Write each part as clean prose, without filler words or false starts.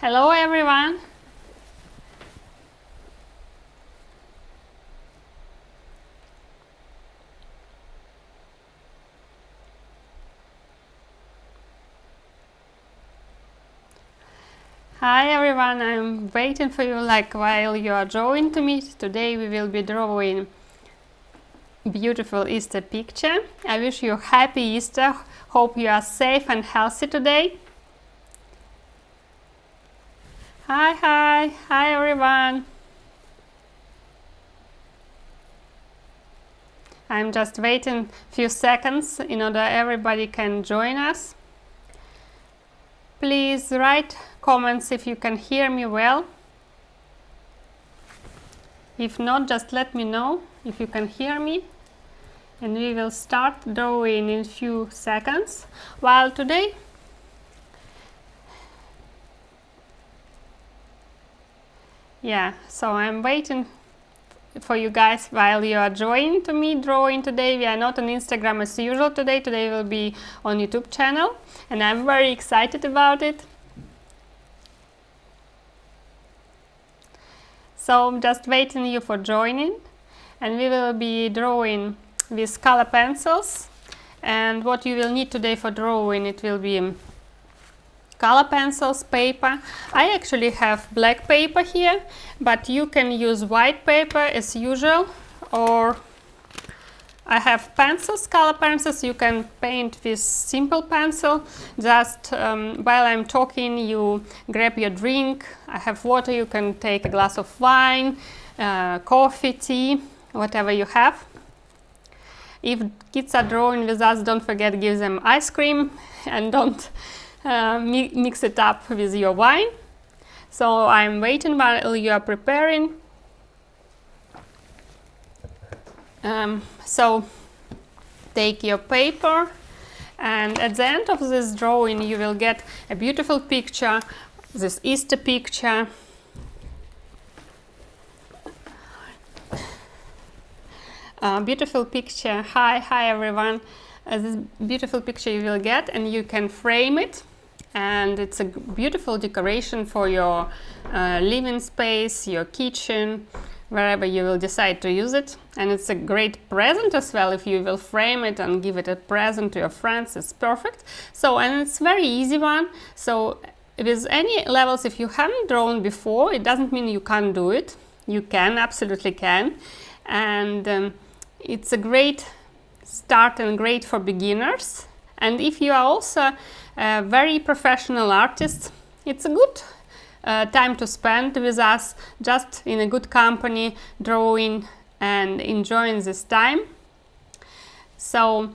Hello everyone! Hi everyone, I'm waiting for you like while you are drawing to me. Today we will be drawing beautiful Easter picture. I wish you happy Easter. Hope you are safe and healthy today. Hi everyone. I'm just waiting a few seconds in order everybody can join us. Please write comments if you can hear me well. If not, just let me know if you can hear me. And we will start drawing in a few seconds. While today so I'm waiting for you guys while you are joining to me drawing today. We are not on Instagram as usual today. Today will be on YouTube channel and I'm very excited about it. So I'm just waiting you for joining, and we will be drawing with color pencils. And what you will need today for drawing, it will be color pencils, paper. I actually have black paper here, but you can use white paper as usual, or I have pencils, color pencils. You can paint with simple pencil. Just while I'm talking, you grab your drink. I have water. You can take a glass of wine, coffee, tea, whatever you have. If kids are drawing with us, don't forget give them ice cream and don't mix it up with your wine. So I'm waiting while you are preparing. So take your paper, and at the end of this drawing you will get a beautiful picture, this Easter picture. Beautiful picture. Hi everyone. This beautiful picture you will get, and you can frame it, and it's a beautiful decoration for your living space, your kitchen, wherever you will decide to use it. And it's a great present as well. If you will frame it and give it a present to your friends, it's perfect. So, and it's very easy one. So with any levels, if you haven't drawn before, it doesn't mean you can't do it. You can, absolutely can. And it's a great start and great for beginners. And if you are also a very professional artist, it's a good time to spend with us, just in a good company, drawing and enjoying this time. So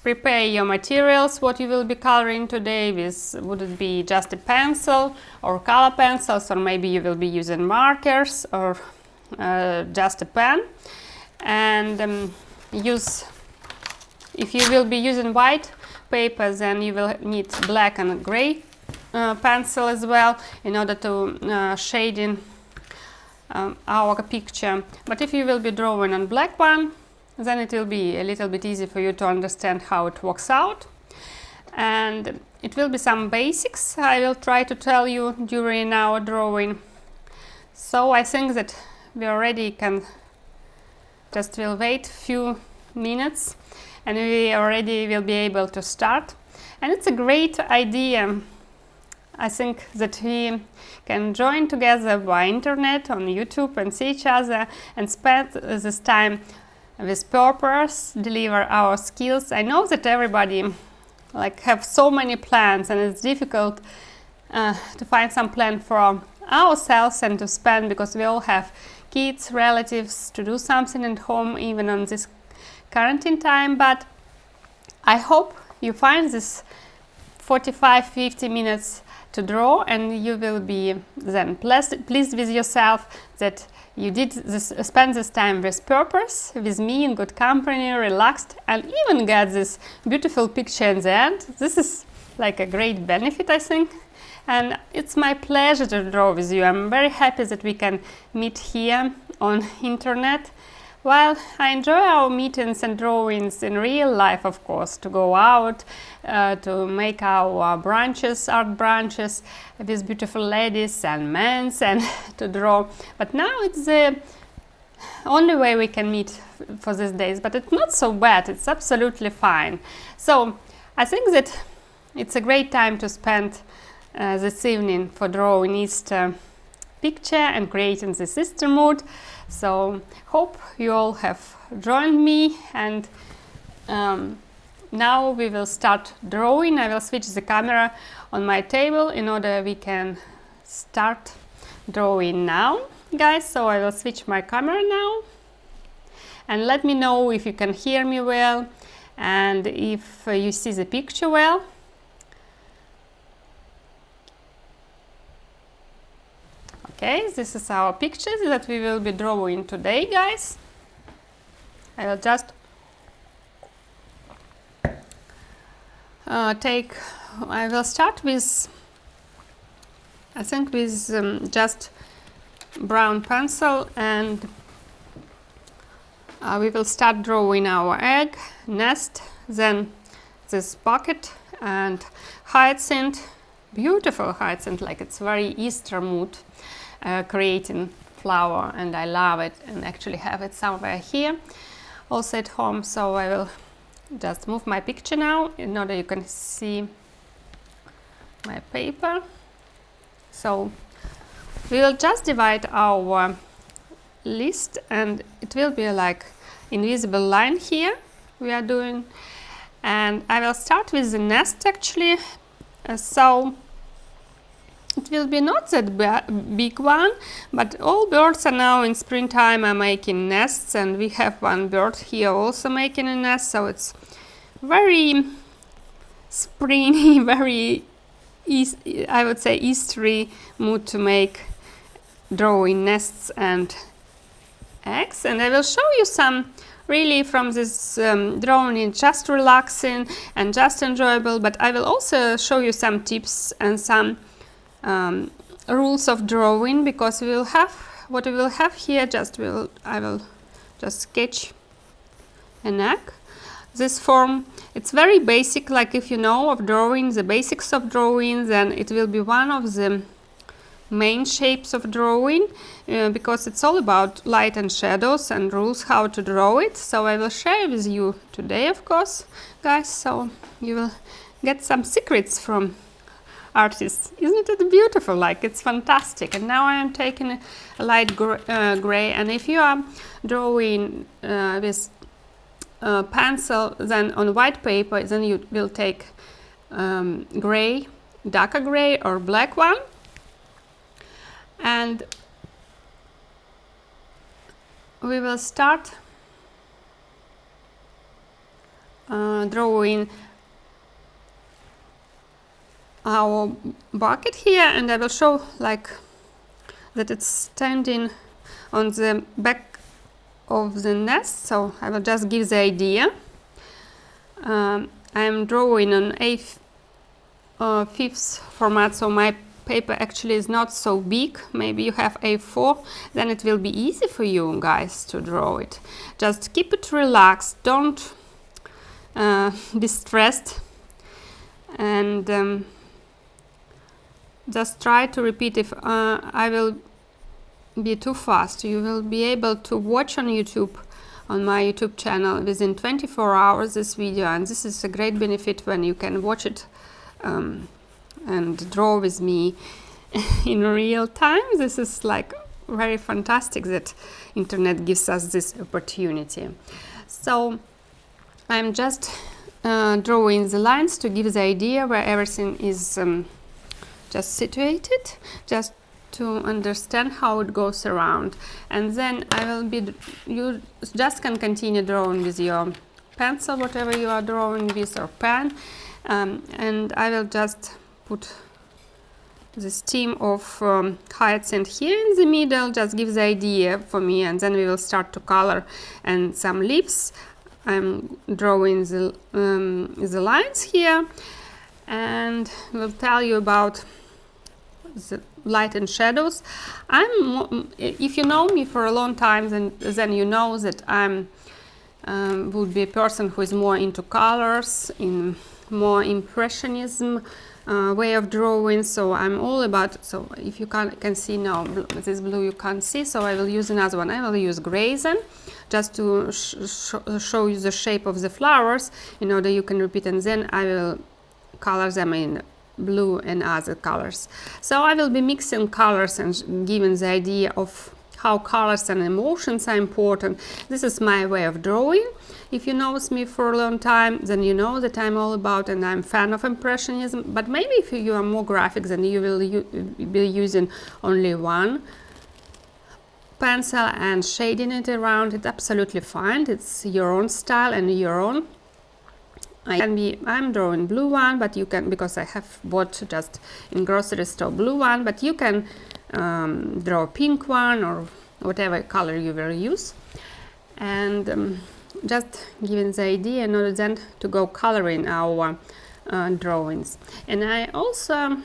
prepare your materials, what you will be coloring today with. Would it be just a pencil or color pencils, or maybe you will be using markers or just a pen. And if you will be using white paper, then you will need black and gray pencil as well in order to shade in our picture. But if you will be drawing on black one, then it will be a little bit easy for you to understand how it works out. And it will be some basics I will try to tell you during our drawing. So I think that we already can just will wait a few minutes and we already will be able to start. And it's a great idea. I think that we can join together by internet on YouTube and see each other and spend this time with purpose, deliver our skills. I know that everybody have so many plans, and it's difficult to find some plan for ourselves and to spend, because we all have kids, relatives, to do something at home even on this quarantine time. But I hope you find this 45-50 minutes to draw, and you will be then pleased with yourself that you did spend this time with purpose, with me in good company, relaxed, and even get this beautiful picture in the end. This is like a great benefit, I think. And it's my pleasure to draw with you. I'm very happy that we can meet here on internet. Well, I enjoy our meetings and drawings in real life, of course, to go out, to make our branches, art branches, these beautiful ladies and men, and to draw. But now it's the only way we can meet for these days, but it's not so bad, it's absolutely fine. So I think that it's a great time to spend this evening for drawing Easter picture and creating this Easter mood. So hope you all have joined me, and now we will start drawing. I will switch the camera on my table in order we can start drawing now, guys. So I will switch my camera now, and let me know if you can hear me well and if you see the picture well. Okay, this is our pictures that we will be drawing today, guys. I will just I will start with, I think with just brown pencil, and we will start drawing our egg, nest, then this bucket and hyacinth, beautiful hyacinth, like it's very Easter mood. Creating flower, and I love it, and actually have it somewhere here also at home. So I will just move my picture now in order you can see my paper. So we will just divide our list, and it will be like invisible line here we are doing, and I will start with the nest actually. So it will be not that big one, but all birds are now in springtime are making nests, and we have one bird here also making a nest, so it's very springy, very I would say Eastery mood to make drawing nests and eggs. And I will show you some really from this drawing, just relaxing and just enjoyable, but I will also show you some tips and some rules of drawing, because we will have what we will have here. I will just sketch an egg. This form, it's very basic, like if you know of drawing, the basics of drawing, then it will be one of the main shapes of drawing, because it's all about light and shadows and rules how to draw it. So I will share with you today, of course, guys, so you will get some secrets from artists. Isn't it beautiful? Like, it's fantastic. And now I am taking a light gray, and if you are drawing with pencil, then on white paper, then you will take gray, darker gray or black one, and we will start drawing our bucket here, and I will show like that it's standing on the back of the nest. So I will just give the idea. I am drawing on A5 format, so my paper actually is not so big. Maybe you have A4, then it will be easy for you guys to draw it. Just keep it relaxed, don't be stressed, and just try to repeat. If I will be too fast, you will be able to watch on YouTube, on my YouTube channel, within 24 hours this video, and this is a great benefit when you can watch it and draw with me in real time. This is like very fantastic that internet gives us this opportunity. So I'm just drawing the lines to give the idea where everything is just situated, just to understand how it goes around. And then I will be, you just can continue drawing with your pencil, whatever you are drawing with, or pen, and I will just put the stem of hyacinth here in the middle, just give the idea for me, and then we will start to color and some leaves. I'm drawing the lines here, and will tell you about the light and shadows. If you know me for a long time, then you know that I'm would be a person who is more into colors, in more impressionism way of drawing. So I'm all about, so if you can see now, this blue you can't see, so I will use another one. I will use grays then, just to show you the shape of the flowers in order you can repeat, and then I will color them in blue and other colors. So I will be mixing colors and giving the idea of how colors and emotions are important. This is my way of drawing. If you know me for a long time, then you know that I'm all about, and I'm a fan of impressionism. But maybe if you are more graphic, then you will be using only one pencil and shading it around. It's absolutely fine. It's your own style and your own. I'm drawing blue one, but you can, because I have bought just in grocery store blue one, but you can draw a pink one or whatever color you will use, and just giving the idea in order then to go coloring our drawings. And I also,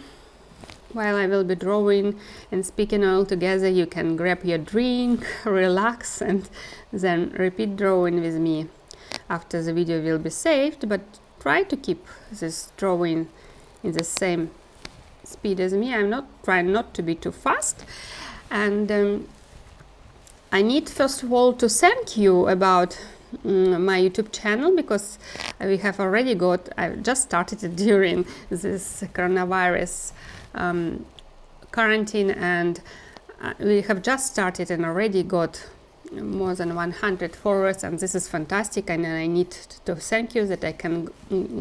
while I will be drawing and speaking all together, you can grab your drink, relax, and then repeat drawing with me after the video will be saved. But try to keep this drawing in the same speed as me. I'm not trying not to be too fast. And I need first of all to thank you about my YouTube channel, because we have already got, I just started it during this coronavirus quarantine, and we have just started and already got more than 100 followers, and this is fantastic. And I need to thank you that I can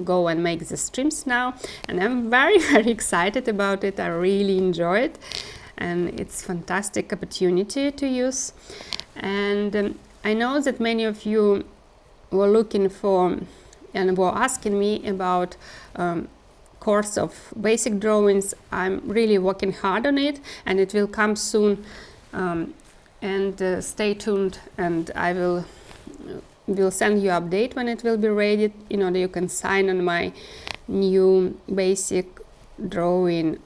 go and make the streams now, and I'm very excited about it. I really enjoy it, and it's fantastic opportunity to use. And I know that many of you were looking for and were asking me about course of basic drawings. I'm really working hard on it, and it will come soon. And stay tuned, and I will send you update when it will be ready, in order you can sign on my new basic drawing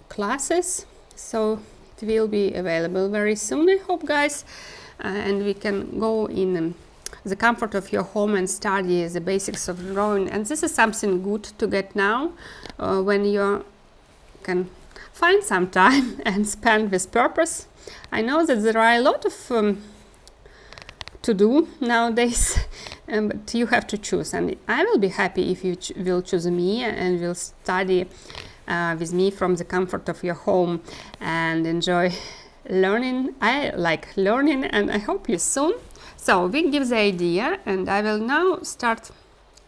classes. So it will be available very soon, I hope, guys, and we can go in the comfort of your home and study the basics of drawing. And this is something good to get now, when you can find some time and spend with purpose. I know that there are a lot of to do nowadays, but you have to choose, and I will be happy if you will choose me and will study with me from the comfort of your home and enjoy learning. I like learning, and I hope you soon. So we give the idea, and I will now start.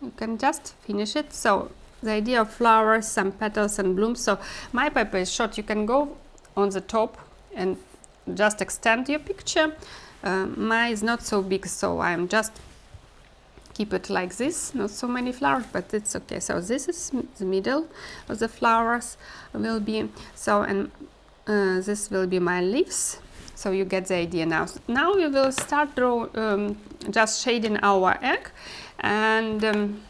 You can just finish it. So the idea of flowers, some petals and blooms. So my paper is short. You can go on the top and just extend your picture. Mine is not so big, so I'm just keep it like this. Not so many flowers, but it's okay. So this is the middle of the flowers will be. So, and this will be my leaves. So you get the idea now. Now we will start just shading our egg, and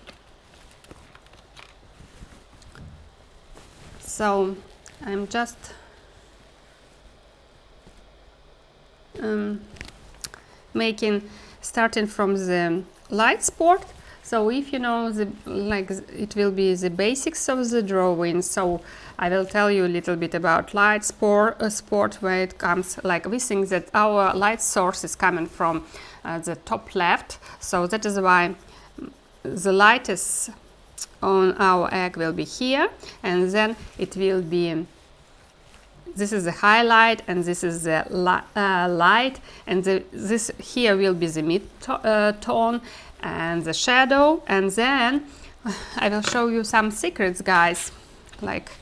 so I'm just starting from the light spot. So if you know it will be the basics of the drawing. So I will tell you a little bit about light spot where it comes. Like, we think that our light source is coming from the top left. So that is why the light is on our egg will be here, and then it will be, this is the highlight, and this is the light, and this here will be the mid tone and the shadow. And then I will show you some secrets, guys, like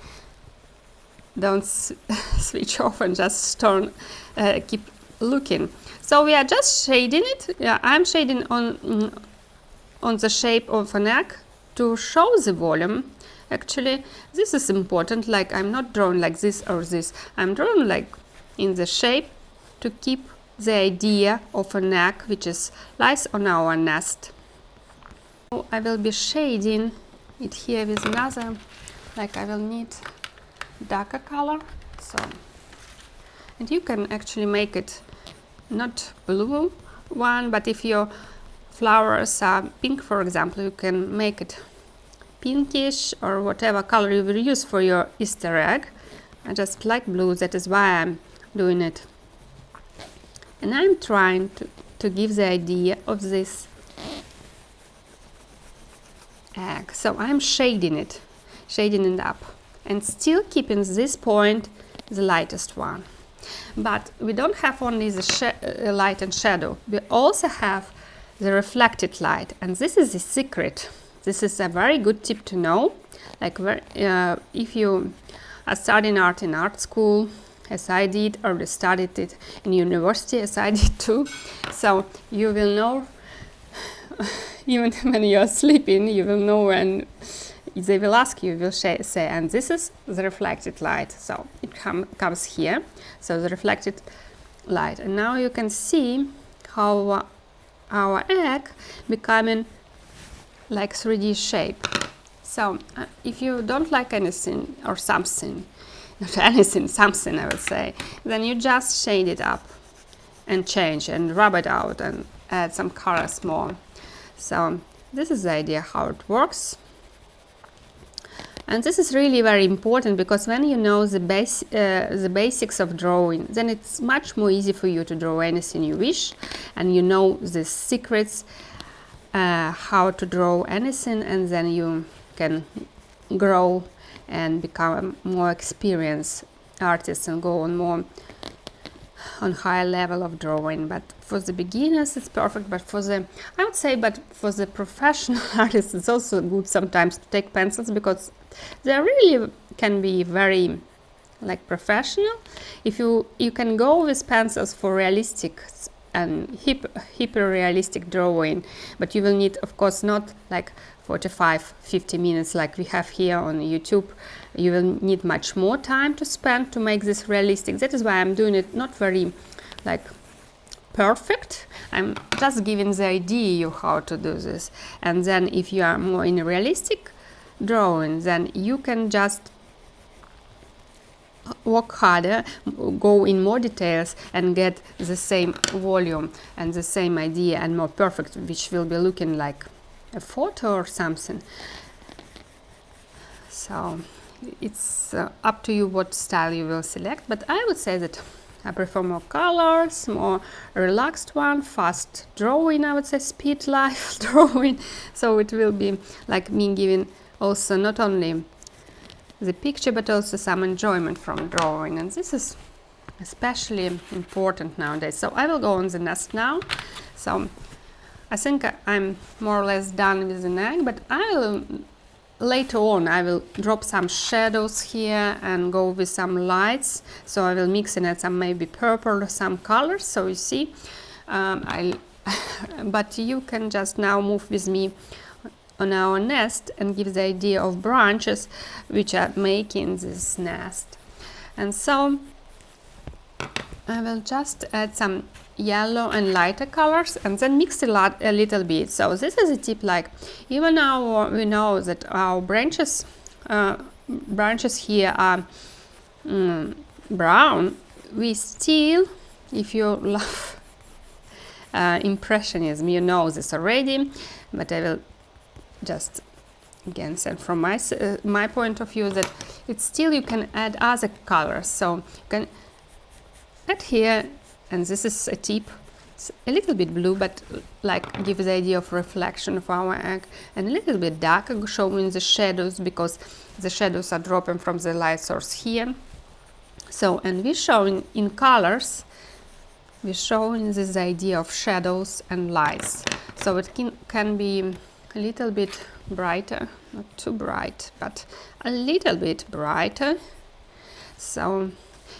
don't switch off and just keep looking. So we are just shading it. Yeah, I'm shading on the shape of an egg to show the volume. Actually, this is important. Like, I'm not drawing like this or this. I'm drawing like in the shape to keep the idea of an egg which lies on our nest. I will be shading it here with another, like I will need darker color. So, and you can actually make it not blue one, but if your flowers are pink, for example, you can make it pinkish or whatever color you will use for your Easter egg. I just like blue, that is why I'm doing it. And I'm trying to give the idea of this egg. So I'm shading it up, and still keeping this point the lightest one. But we don't have only the light and shadow, we also have the reflected light, and this is the secret. This is a very good tip to know, like if you are studying art in art school, as I did, or studied it in university, as I did too. So you will know, even when you are sleeping, you will know when they will ask you, you will say, and this is the reflected light. So it comes here, so the reflected light. And now you can see how our egg becoming like 3D shape. So if you don't like anything or something, not anything, something I would say, then you just shade it up and change and rub it out and add some colors more. So this is the idea how it works. And this is really very important, because when you know the basics of drawing, then it's much more easy for you to draw anything you wish, and you know the secrets how to draw anything, and then you can grow and become a more experienced artist and go on higher level of drawing. But for the beginners it's perfect, but for the for the professional artists it's also good sometimes to take pencils, because they really can be very like professional. If you can go with pencils for realistic and hyper realistic drawing, but you will need, of course, not like 45-50 minutes like we have here on YouTube. You will need much more time to spend to make this realistic. That is why I'm doing it not very like perfect. I'm just giving the idea how to do this. And then if you are more in a realistic drawing, then you can just work harder, go in more details, and get the same volume and the same idea and more perfect, which will be looking like a photo or something. So it's up to you what style you will select, but I would say that I prefer more colors, more relaxed one, fast drawing, I would say speed life drawing. So it will be like me giving also not only the picture but also some enjoyment from drawing, and this is especially important nowadays. So I will go on the nest now. So I think I'm more or less done with the egg, but later on I will drop some shadows here and go with some lights. So I will mix in it some maybe purple or some colors, so you see. But you can just now move with me on our nest and give the idea of branches which are making this nest. And so I will just add some yellow and lighter colors and then mix a little bit. So this is a tip, like even now we know that our branches here are brown, we still, if you love impressionism, you know this already, but I will just again say from my point of view that it's still you can add other colors. So you can add here, and this is a tip, it's a little bit blue, but like give the idea of reflection of our egg, and a little bit darker, showing the shadows, because the shadows are dropping from the light source here. So, and we're showing in colors, we're showing this idea of shadows and lights. So it can be a little bit brighter, not too bright, but a little bit brighter. So,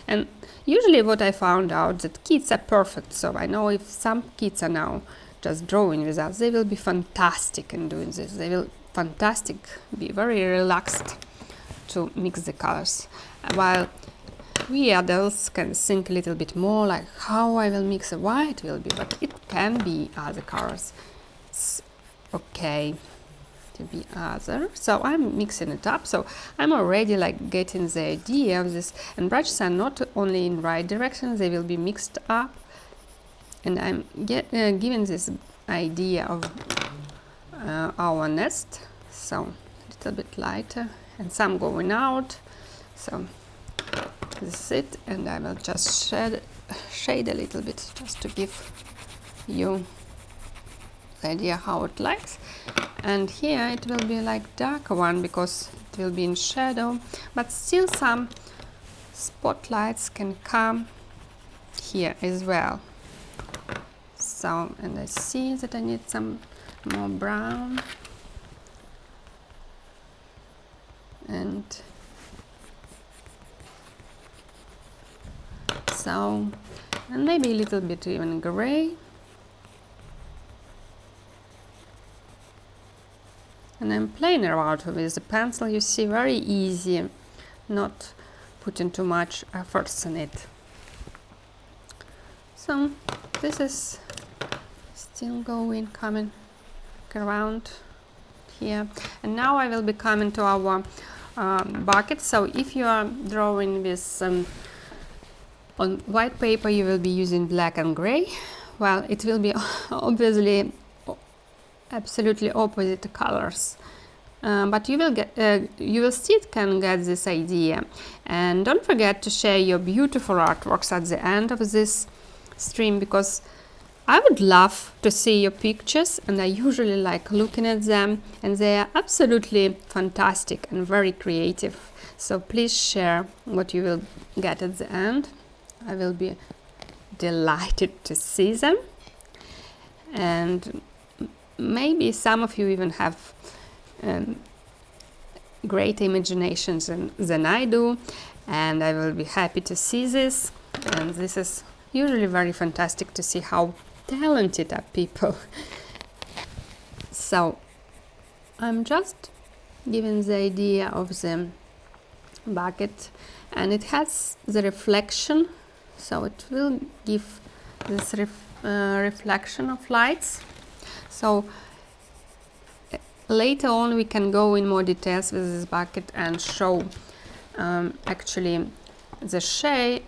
and usually what I found out that kids are perfect. So I know if some kids are now just drawing with us, they will be fantastic in doing this. They will be very relaxed to mix the colors. While we adults can think a little bit more like how I will mix it, why it will be, but it can be other colors. It's okay to be other. So I'm mixing it up, so I'm already like getting the idea of this, and brushes are not only in right direction, they will be mixed up, and I'm giving this idea of our nest. So a little bit lighter and some going out. So this is it, and I will just shade a little bit just to give you the idea how it looks. And here it will be like darker one because it will be in shadow, but still some spotlights can come here as well. So, and I see that I need some more brown, and so, and maybe a little bit even gray. And I'm playing around with the pencil, you see, very easy, not putting too much efforts in it. So this is still coming around here. And now I will be coming to our bucket. So if you are drawing with on white paper, you will be using black and gray. Well, it will be obviously absolutely opposite colors, but you will still can get this idea. And don't forget to share your beautiful artworks at the end of this stream, because I would love to see your pictures, and I usually like looking at them, and they are absolutely fantastic and very creative. So please share what you will get at the end. I will be delighted to see them. And maybe some of you even have great imaginations than I do, and I will be happy to see this. And this is usually very fantastic to see how talented are people. So I'm just giving the idea of the bucket, and it has the reflection, so it will give this reflection of lights. So later on we can go in more details with this bucket and show actually the shade,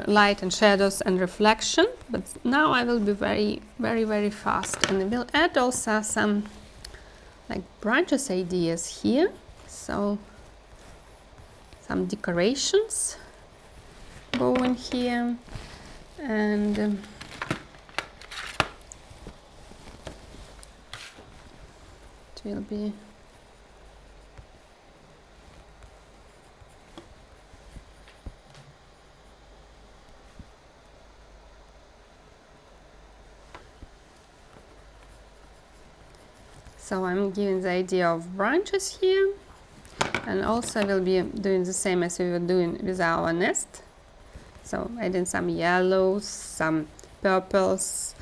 light and shadows and reflection. But now I will be very fast, and I will add also some like branches ideas here. So some decorations going here, and it will be so I'm giving the idea of branches here, and also will be doing the same as we were doing with our nest. So adding some yellows, some purples,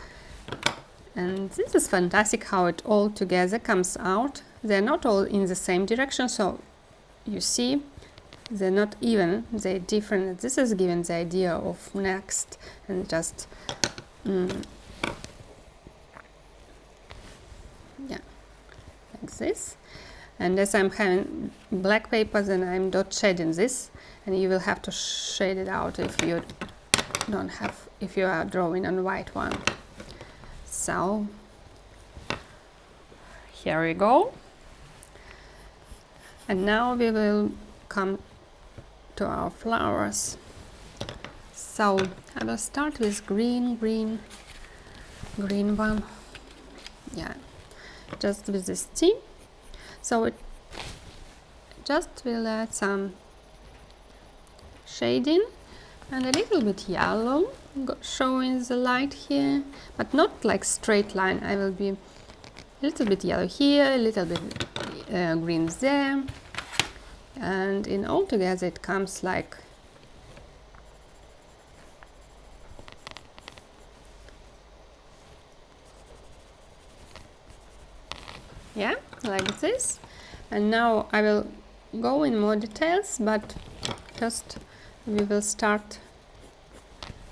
and this is fantastic how it all together comes out. They're not all in the same direction, so you see they're not even, they're different. This is giving the idea of next, and just yeah, like this. And as I'm having black paper, then I'm dot shading this, and you will have to shade it out if you don't have, if you are drawing on white one. So here we go, and now we will come to our flowers. So I will start with green one, yeah, just with this tint. So it just will add some shading and a little bit yellow showing the light here, but not like straight line. I will be a little bit yellow here, a little bit green there, and in all together it comes like yeah, like this. And now I will go in more details, but first we will start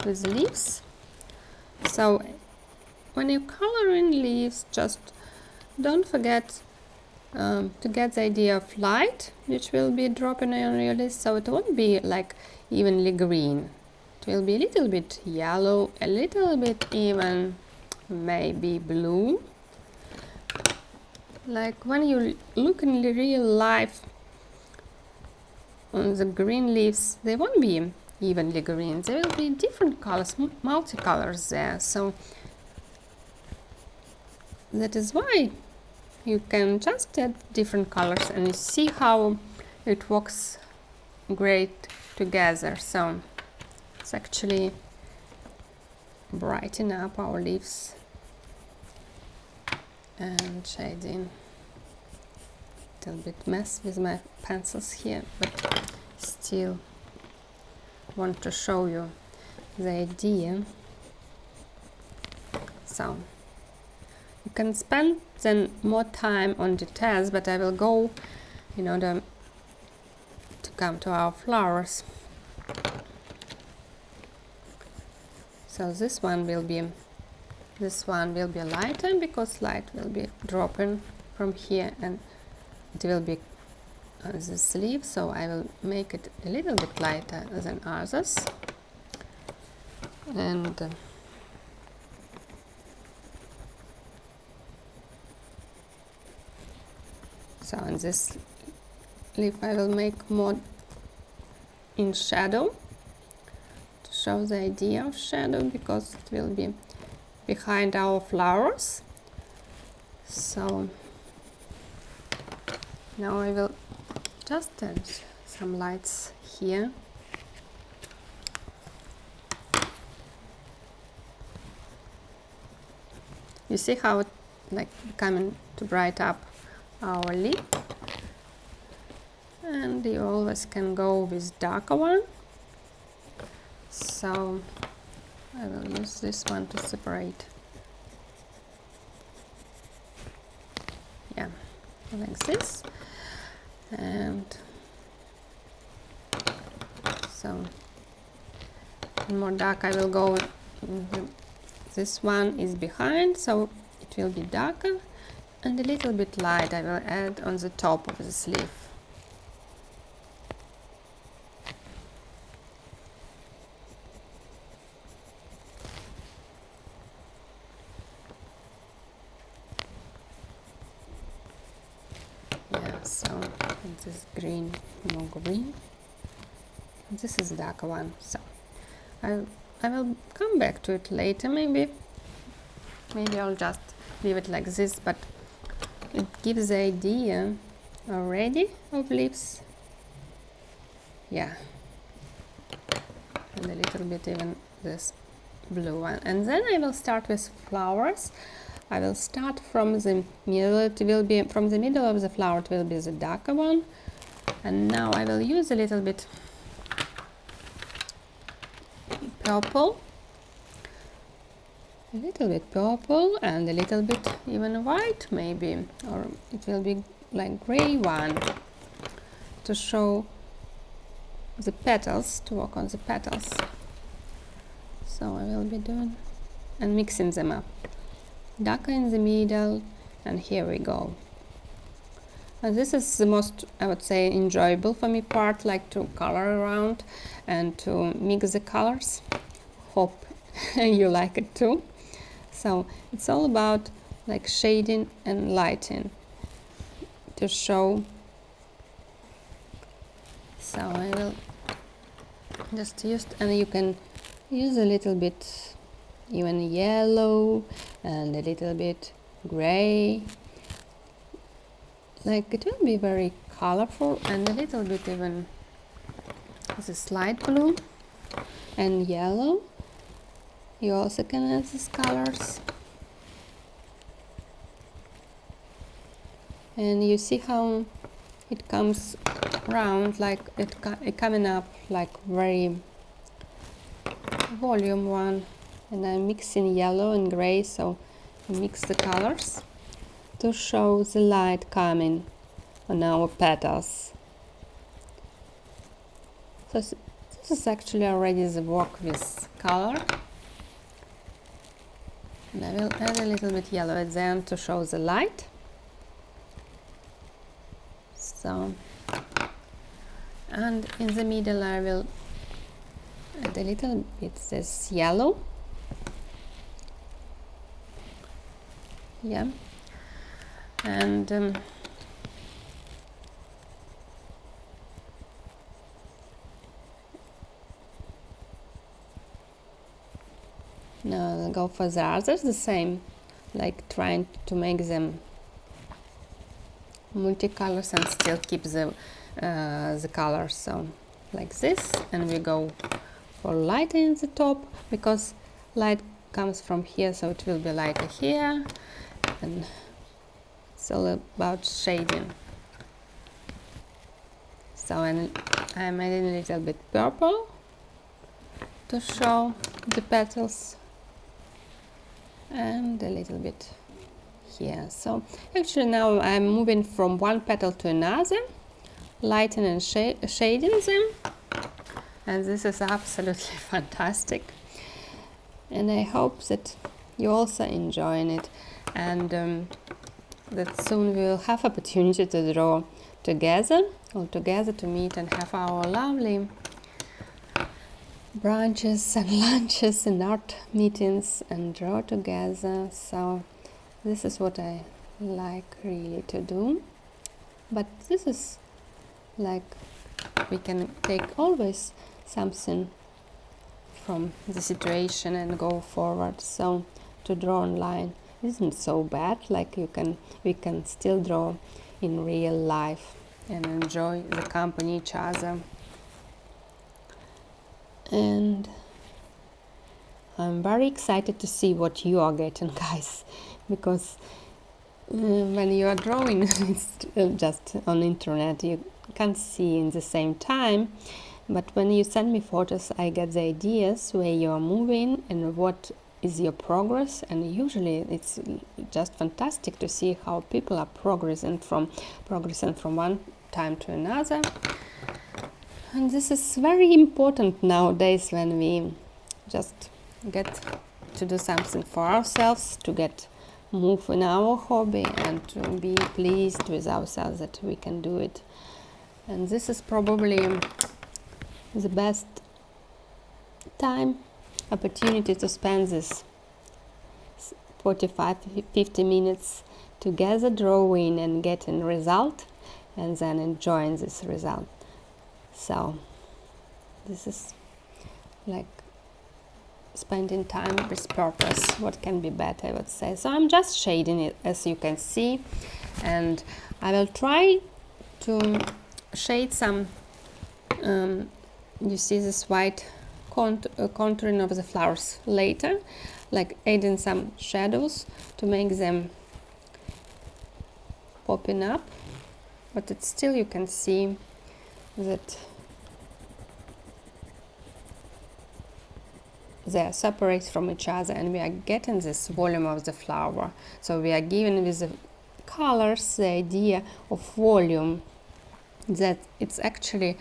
with leaves. So when you color in leaves, just don't forget to get the idea of light which will be dropping on your leaves, so it won't be like evenly green. It will be a little bit yellow, a little bit even maybe blue. Like when you look in the real life on the green leaves, they won't be evenly green. There will be different colors, multicolors there. So that is why you can just add different colors and you see how it works great together. So it's actually brighten up our leaves and shading. A little bit mess with my pencils here, but still want to show you the idea. So you can spend then more time on details, but I will go in order to come to our flowers. So this one will be lighter because light will be dropping from here and it will be on the sleeve, so I will make it a little bit lighter than others. And so on this leaf I will make more in shadow to show the idea of shadow, because it will be behind our flowers. So now I will just add some lights here. You see how it like coming to bright up our leaf, and you always can go with darker one. So I will use this one to separate. Yeah, like this. And so in more dark I will go, this one is behind, so it will be darker, and a little bit light I will add on the top of the sleeve. So this green, more green. This is darker one. So I will come back to it later. Maybe I'll just leave it like this, but it gives the idea already of leaves. Yeah, and a little bit even this blue one. And then I will start with flowers. I will start from the middle. It will be from the middle of the flower. It will be the darker one, and now I will use a little bit purple, and a little bit even white maybe, or it will be like gray one, to show the petals, to work on the petals. So I will be doing and mixing them up. Darker in the middle, and here we go. And this is the most, I would say, enjoyable for me part, like to color around and to mix the colors. Hope you like it too. So it's all about like shading and lighting to show. So I will just use, and you can use a little bit even yellow and a little bit gray, like it will be very colorful, and a little bit even this light blue and yellow. You also can add these colors, and you see how it comes round, like it coming up like very volume one. And I'm mixing yellow and gray, so mix the colors to show the light coming on our petals. So this is actually already the work with color. And I will add a little bit yellow at the end to show the light. So, and in the middle I will add a little bit this yellow. Yeah, and now I'll go for the others the same, like trying to make them multicolors and still keep the colors. So like this, and we go for light in the top, because light comes from here, so it will be lighter here, and it's all about shading. So, and I'm adding a little bit purple to show the petals, and a little bit here. So actually now I'm moving from one petal to another, lightening and shading them, and this is absolutely fantastic, and I hope that you also enjoying it, and that soon we will have opportunity to draw together, all together, to meet and have our lovely brunches and lunches and art meetings and draw together. So this is what I like really to do. But this is like, we can take always something from the situation and go forward. So to draw online isn't so bad, like we can still draw in real life and enjoy the company each other. And I'm very excited to see what you are getting, guys, because when you are drawing it's just on internet, you can't see in the same time, but when you send me photos I get the ideas where you are moving and what is your progress, and usually it's just fantastic to see how people are progressing from one time to another. And this is very important nowadays, when we just get to do something for ourselves, to get move in our hobby and to be pleased with ourselves that we can do it. And this is probably the best opportunity to spend this 45-50 minutes together drawing and getting result, and then enjoying this result. So this is like spending time with purpose. What can be better, I would say. So I'm just shading it, as you can see, and I will try to shade some you see this white contouring of the flowers later, like adding some shadows to make them popping up, but it's still, you can see that they are separate from each other, and we are getting this volume of the flower. So we are giving with the colors the idea of volume, that it's actually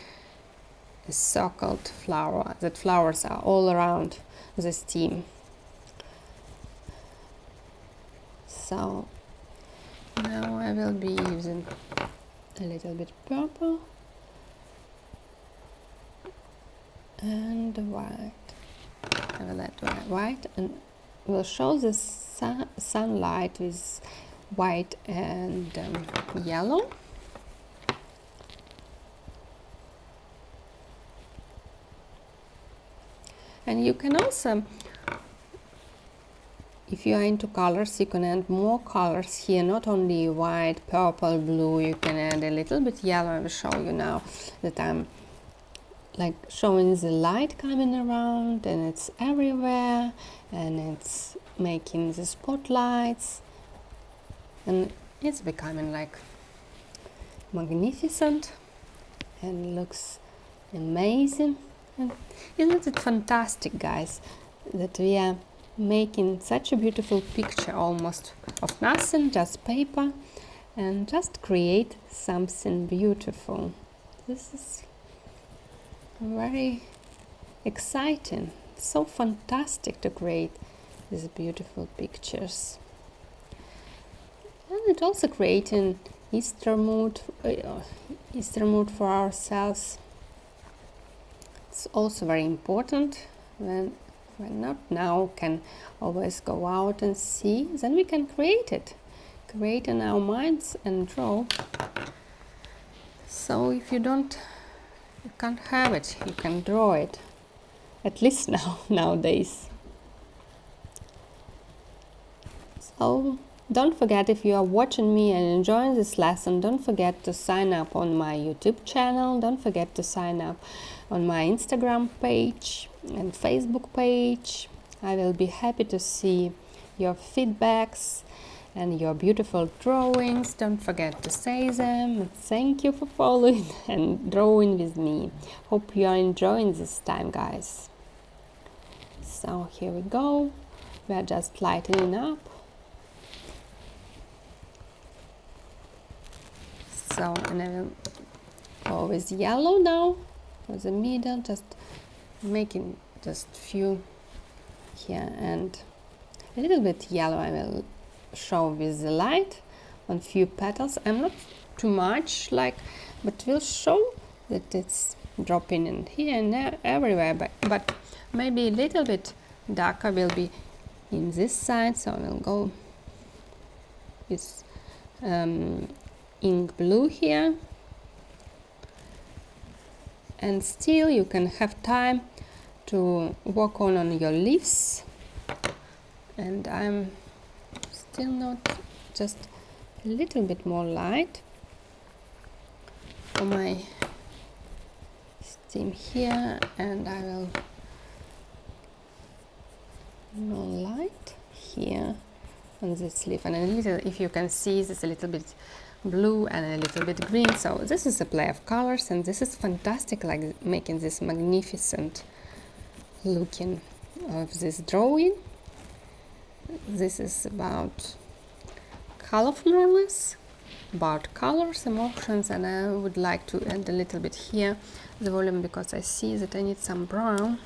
a circled flower, that flowers are all around the stem. So now I will be using a little bit purple and white. I will add white, and we'll show the sunlight with white and yellow. And you can also, if you are into colors, you can add more colors here, not only white, purple, blue. You can add a little bit yellow. I will show you now that I'm like showing the light coming around, and it's everywhere, and it's making the spotlights, and it's becoming like magnificent and looks amazing. And isn't it fantastic, guys, that we are making such a beautiful picture almost of nothing, just paper, and just create something beautiful. This is very exciting, so fantastic to create these beautiful pictures. And it also creating Easter mood for ourselves. It's also very important when not now, can always go out and see, then we can create in our minds and draw. So if you can't have it, you can draw it, at least nowadays. So don't forget, if you are watching me and enjoying this lesson, don't forget to sign up on my YouTube channel. Don't forget to sign up on my Instagram page and Facebook page. I will be happy to see your feedbacks and your beautiful drawings. Don't forget to say them. Thank you for following and drawing with me. Hope you are enjoying this time, guys. So here we go. We are just lightening up. So, and I will go with yellow now for the middle, just making just few here, and a little bit yellow I will show with the light on few petals. I'm not too much but will show that it's dropping in here and there, everywhere, but maybe a little bit darker will be in this side, so I will go with ink blue here, and still you can have time to work on your leaves. And I'm still not, just a little bit more light for my stem here, and I will more light here on this leaf, and a little, if you can see, this a little bit blue and a little bit green. So this is a play of colors, and this is fantastic, like making this magnificent looking of this drawing. This is about colorfulness, about colors, emotions, and I would like to add a little bit here the volume, because I see that I need some brown,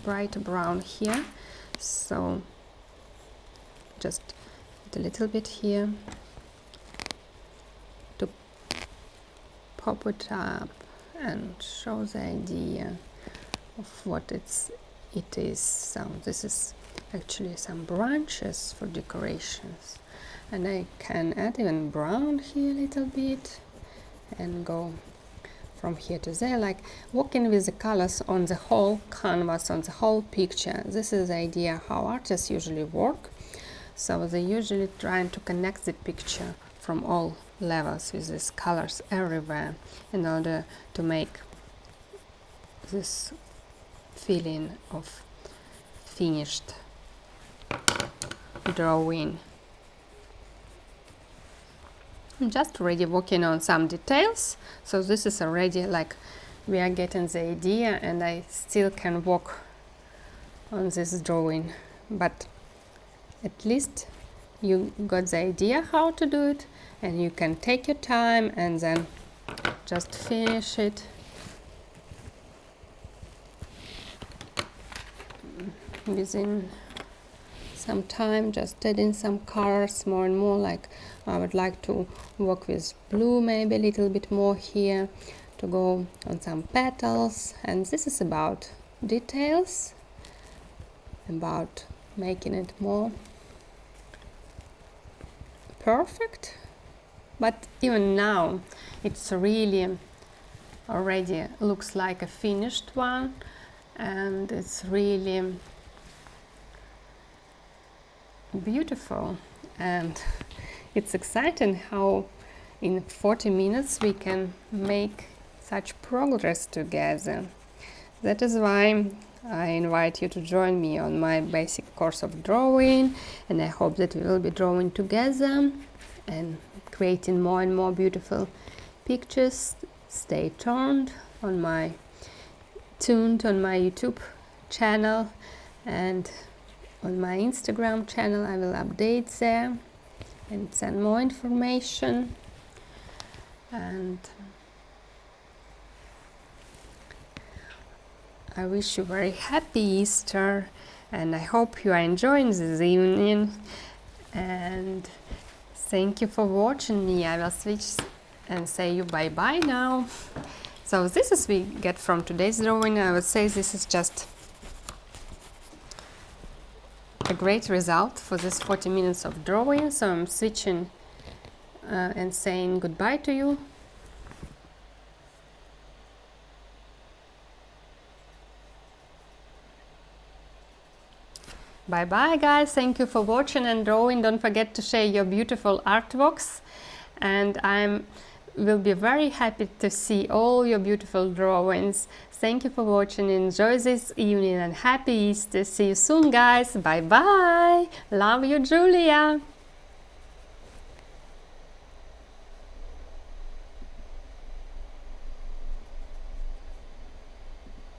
bright brown here, so just a little bit here to pop it up and show the idea of what it is. So this is actually some branches for decorations, and I can add even brown here a little bit and go from here to there, like working with the colors on the whole canvas, on the whole picture. This is the idea how artists usually work. So they usually trying to connect the picture from all levels with these colors everywhere in order to make this feeling of finished drawing. I'm just already working on some details, so this is already like we are getting the idea, and I still can work on this drawing, but at least you got the idea how to do it, and you can take your time and then just finish it within some time, just adding some colors more and more. Like I would like to work with blue maybe a little bit more here to go on some petals, and this is about details, about making it more perfect. But even now it's really already looks like a finished one, and it's really beautiful, and it's exciting how in 40 minutes we can make such progress together. That is why I invite you to join me on my basic course of drawing, and I hope that we will be drawing together and creating more and more beautiful pictures. Stay tuned on my YouTube channel and on my Instagram channel. I will update there and send more information, and I wish you very happy Easter, and I hope you are enjoying this evening, and Thank you for watching me. I will switch and say you bye-bye now. So this is we get from today's drawing. I would say this is just a great result for this 40 minutes of drawing. So I'm switching and saying goodbye to you. Bye bye guys, thank you for watching and drawing. Don't forget to share your beautiful artworks, and I will be very happy to see all your beautiful drawings. Thank you for watching, enjoy this evening and happy Easter. See you soon guys, bye bye. Love you, Julia.